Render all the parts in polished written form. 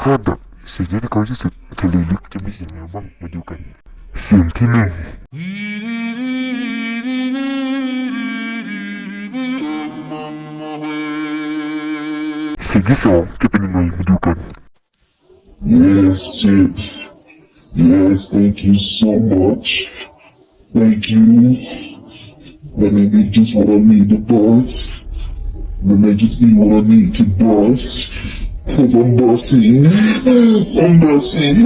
อันดับเสียงที่น่ากลัวที่สุดในทะเลลึกจะมีเสียงอะไรบ้างมาดูกันเสียงที่หนึ่งเสียงที่สองจะเป็นยังไงมาดูกัน Yes, Sid. Yes, thank you so much. Thank you. Let me be just what I need to bust. Let me just be what I need to bust. Cause I'm busting. I'm busting.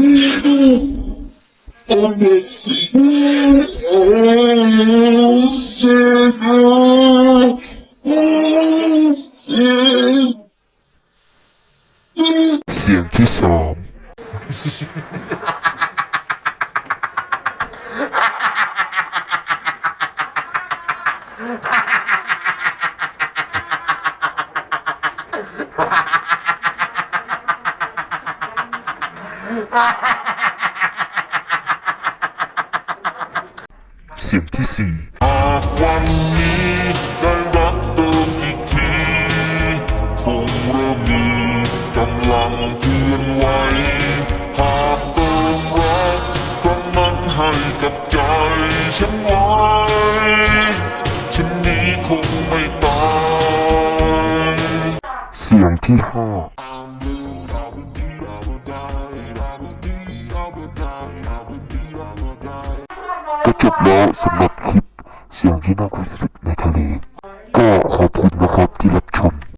I'm busting. Oh, shit. Oh, เสียงที่สามเสียงที่สี่หากวันนี้ได้รักเติมอีกทีคงเริ่มมีกำลังเคลื่อนไหวหากเติมรักครั้งนั้นให้กับใจฉันไว้ฉันนี้คงไม่ตายเสียงที่ห้าก็จบแล้วสำหรับคลิปเสียงที่น่ากลัวที่สุดในทะเลก็ขอบคุณนะครับที่รับชม